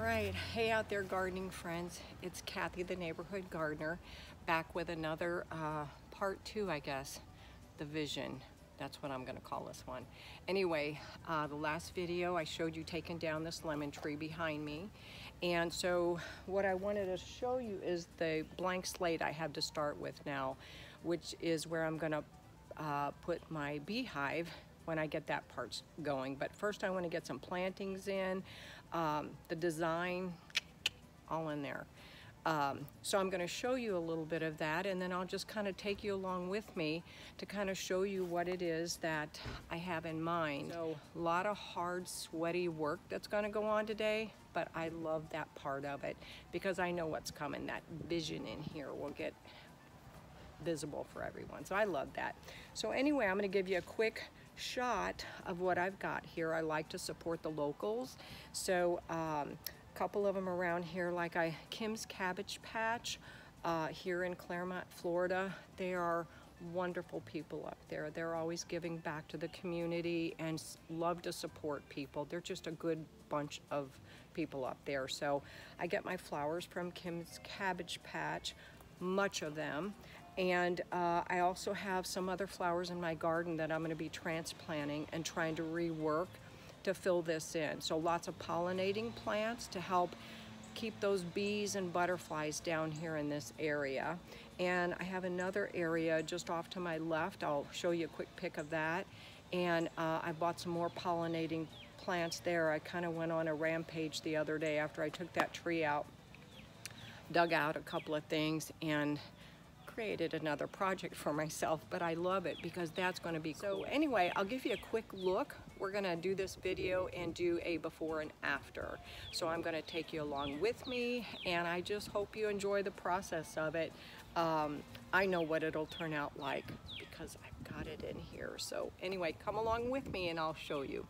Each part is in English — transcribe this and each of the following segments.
right, hey out there gardening friends, it's Kathy the neighborhood gardener back with another part 2, I guess, the vision. That's what I'm gonna call this one. Anyway, the last video I showed you taking down this lemon tree behind me, and so what I wanted to show you is the blank slate I have to start with now, which is where I'm gonna put my beehive when I get that part going. But first I want to get some plantings in, the design, all in there. So I'm going to show you a little bit of that, and then I'll just kind of take you along with me to kind of show you what it is that I have in mind. So a lot of hard, sweaty work that's going to go on today, but I love that part of it because I know what's coming. That vision in here will get visible for everyone, so I love that. So anyway, I'm going to give you a quick shot of what I've got here. I like to support the locals, so a couple of them around here, like Kim's Cabbage Patch here in Claremont, Florida. They are wonderful people up there. They're always giving back to the community and love to support people. They're just a good bunch of people up there. So I get my flowers from Kim's Cabbage Patch, much of them. And I also have some other flowers in my garden that I'm going to be transplanting and trying to rework to fill this in. So lots of pollinating plants to help keep those bees and butterflies down here in this area. And I have another area just off to my left. I'll show you a quick pic of that. And I bought some more pollinating plants there. I kind of went on a rampage the other day after I took that tree out, dug out a couple of things, and created another project for myself, but I love it because that's going to be cool. So anyway, I'll give you a quick look. We're going to do this video and do a before and after. So I'm going to take you along with me, and I just hope you enjoy the process of it. I know what it'll turn out like because I've got it in here. So anyway, come along with me and I'll show you.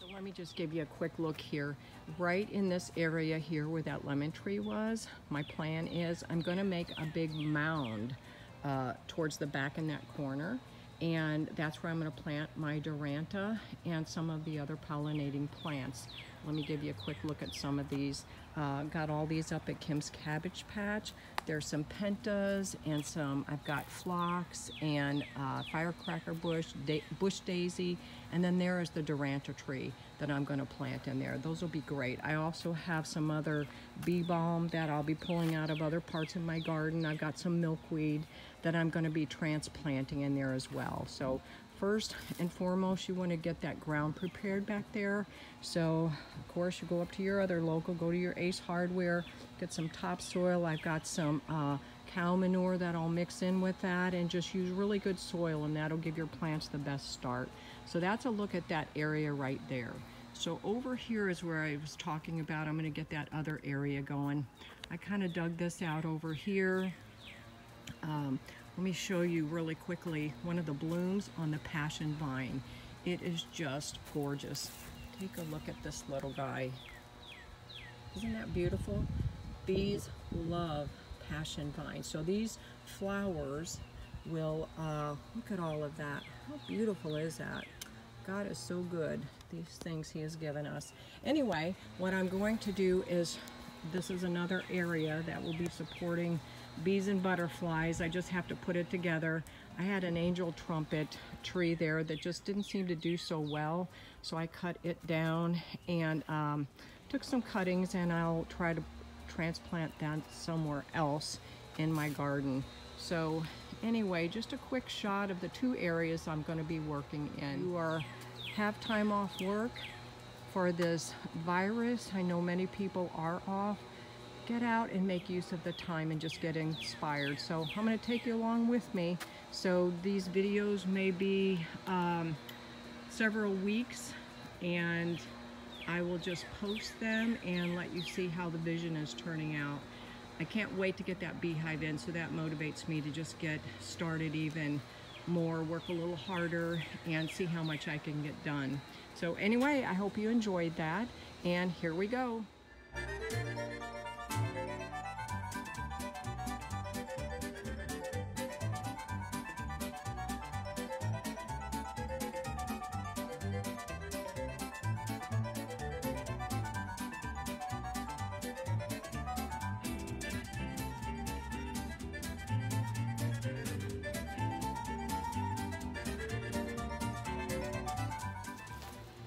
So let me just give you a quick look here. Right in this area here where that lemon tree was, my plan is I'm going to make a big mound towards the back in that corner, and that's where I'm going to plant my Duranta and some of the other pollinating plants. Let me give you a quick look at some of these. Got all these up at Kim's Cabbage Patch. There's some pentas and some, I've got phlox and firecracker bush, bush daisy, and then there is the Duranta tree that I'm going to plant in there. Those will be great. I also have some other bee balm that I'll be pulling out of other parts of my garden. I've got some milkweed that I'm going to be transplanting in there as well. So first and foremost, you want to get that ground prepared back there. So of course you go up to your other local, go to your Ace Hardware, get some topsoil. I've got some cow manure that I'll mix in with that, and just use really good soil, and that'll give your plants the best start. So that's a look at that area right there. So over here is where I was talking about. I'm going to get that other area going. I kind of dug this out over here. Let me show you really quickly one of the blooms on the passion vine. It is just gorgeous. Take a look at this little guy. Isn't that beautiful? Bees love passion vine. So these flowers will, look at all of that. How beautiful is that? God is so good, these things he has given us. Anyway, what I'm going to do is, this is another area that will be supporting bees and butterflies. I just have to put it together. I had an angel trumpet tree there that just didn't seem to do so well, so I cut it down and took some cuttings, and I'll try to transplant that somewhere else in my garden. So anyway, just a quick shot of the two areas I'm going to be working in. You have time off work for this virus. I know many people are off. Get out and make use of the time and just get inspired. So I'm going to take you along with me. So these videos may be several weeks, and I will just post them and let you see how the vision is turning out. I can't wait to get that beehive in, so that motivates me to just get started even more, work a little harder, and see how much I can get done. So anyway, I hope you enjoyed that, and here we go.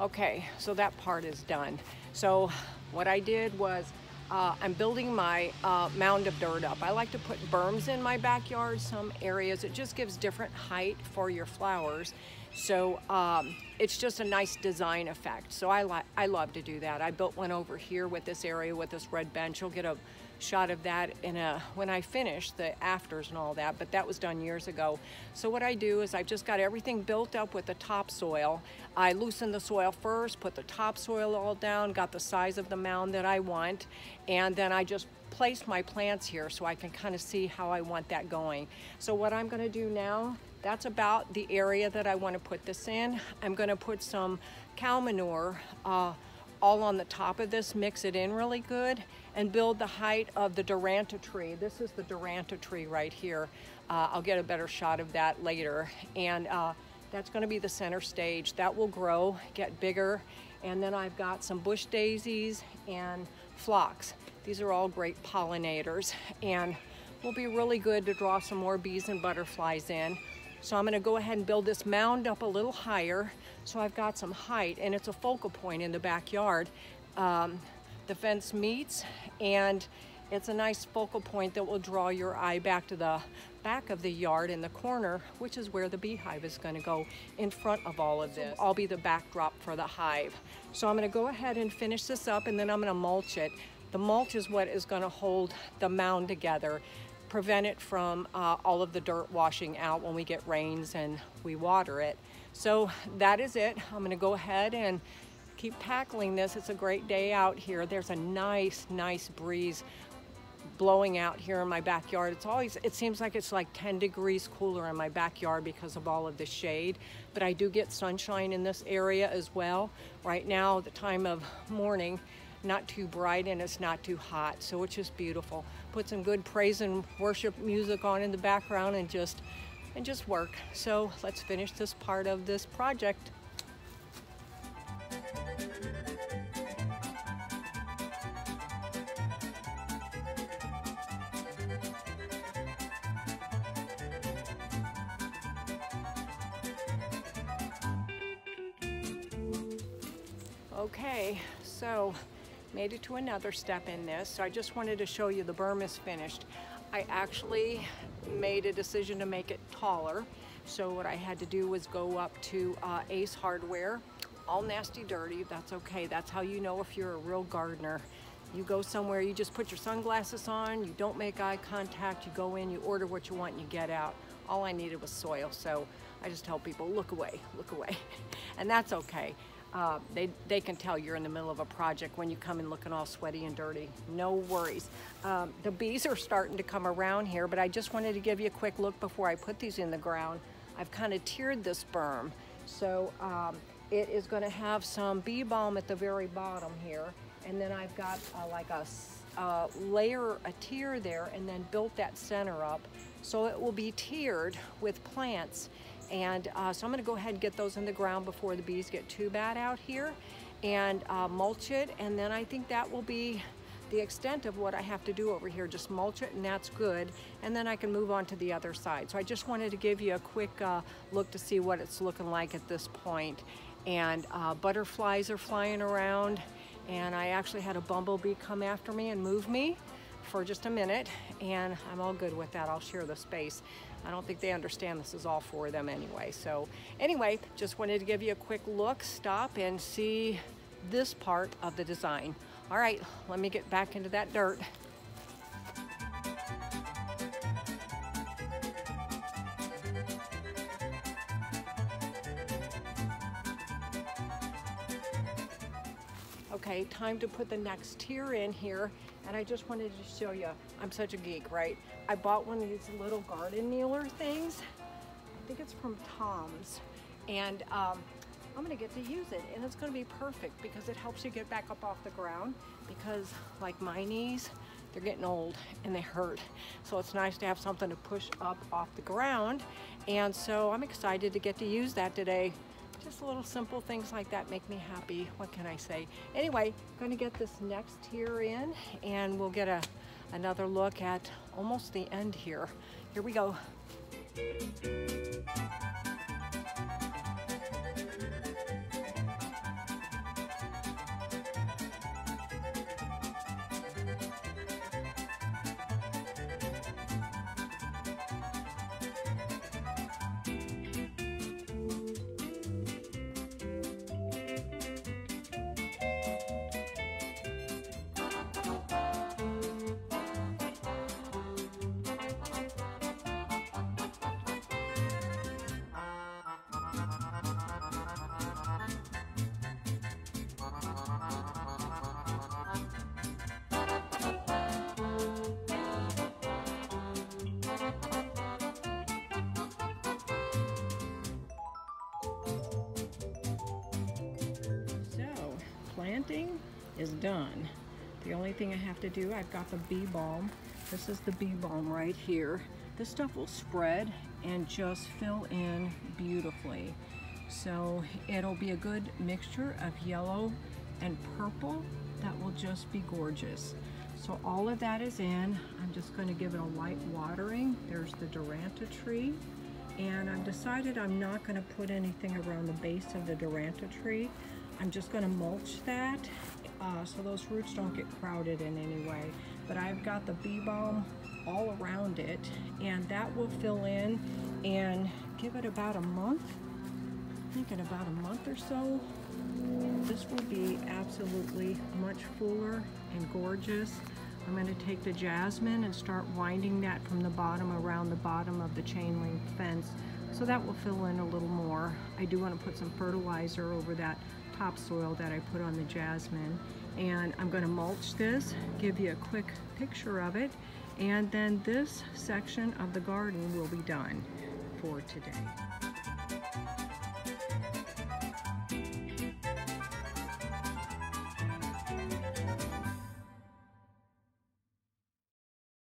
Okay, so that part is done. So what I did was I'm building my mound of dirt up. I like to put berms in my backyard, some areas. It just gives different height for your flowers. So it's just a nice design effect. So I love to do that. I built one over here with this area with this red bench. You'll get a shot of that when I finish the afters and all that, but that was done years ago. So what I do is I've just got everything built up with the topsoil. I loosen the soil first, put the topsoil all down, got the size of the mound that I want, and then I just place my plants here so I can kind of see how I want that going. So what I'm going to do now, that's about the area that I want to put this in. I'm going to put some cow manure all on the top of this, mix it in really good, and build the height of the Duranta tree. This is the Duranta tree right here. I'll get a better shot of that later. And that's gonna be the center stage. That will grow, get bigger. And then I've got some bush daisies and phlox. These are all great pollinators and will be really good to draw some more bees and butterflies in. So I'm gonna go ahead and build this mound up a little higher so I've got some height, and it's a focal point in the backyard. The fence meets, and it's a nice focal point that will draw your eye back to the back of the yard in the corner, which is where the beehive is gonna go in front of all of this. I'll be the backdrop for the hive. So I'm gonna go ahead and finish this up, and then I'm gonna mulch it. The mulch is what is gonna hold the mound together, prevent it from all of the dirt washing out when we get rains and we water it. So that is it. I'm gonna go ahead and keep tackling this. It's a great day out here. There's a nice breeze blowing out here in my backyard. It seems like it's like 10 degrees cooler in my backyard because of all of the shade, but I do get sunshine in this area as well. Right now, the time of morning, not too bright and it's not too hot, so it's just beautiful. Put some good praise and worship music on in the background and just work. So let's finish this part of this project. Okay, so made it to another step in this. So I just wanted to show you the berm is finished. I actually made a decision to make it taller. So what I had to do was go up to Ace Hardware, all nasty dirty, that's okay. That's how you know if you're a real gardener. You go somewhere, you just put your sunglasses on, you don't make eye contact, you go in, you order what you want, and you get out. All I needed was soil, so I just tell people, look away, and that's okay. They can tell you're in the middle of a project when you come in looking all sweaty and dirty. No worries. The bees are starting to come around here, but I just wanted to give you a quick look before I put these in the ground. I've kind of tiered this berm. So it is going to have some bee balm at the very bottom here. And then I've got like a tier there, and then built that center up. So it will be tiered with plants. And so I'm gonna go ahead and get those in the ground before the bees get too bad out here, and mulch it, and then I think that will be the extent of what I have to do over here. Just mulch it, and that's good, and then I can move on to the other side. So I just wanted to give you a quick look to see what it's looking like at this point. And butterflies are flying around, and I actually had a bumblebee come after me and move me for just a minute, and I'm all good with that. I'll share the space. I don't think they understand this is all for them anyway. So anyway, just wanted to give you a quick look, stop and see this part of the design. All right, let me get back into that dirt. Okay, time to put the next tier in here. And I just wanted to show you, I'm such a geek, right? I bought one of these little garden kneeler things. I think it's from Tom's. And I'm gonna get to use it. And it's gonna be perfect because it helps you get back up off the ground, because like my knees, they're getting old and they hurt. So it's nice to have something to push up off the ground. And so I'm excited to get to use that today. Just little simple things like that make me happy. What can I say? Anyway, I'm going to get this next tier in, and we'll get another look at almost the end here. Here we go. planting is done. The only thing I have to do, I've got the bee balm. This is the bee balm right here. This stuff will spread and just fill in beautifully. So it'll be a good mixture of yellow and purple that will just be gorgeous. So all of that is in. I'm just going to give it a light watering. There's the Duranta tree. And I've decided I'm not going to put anything around the base of the Duranta tree. I'm just going to mulch that so those roots don't get crowded in any way. But I've got the bee balm all around it, and that will fill in and give it about a month. I think in about a month or so, this will be absolutely much fuller and gorgeous. I'm going to take the jasmine and start winding that from the bottom around the bottom of the chain link fence, so that will fill in a little more. I do want to put some fertilizer over that topsoil that I put on the jasmine, and I'm going to mulch this, give you a quick picture of it, and then this section of the garden will be done for today.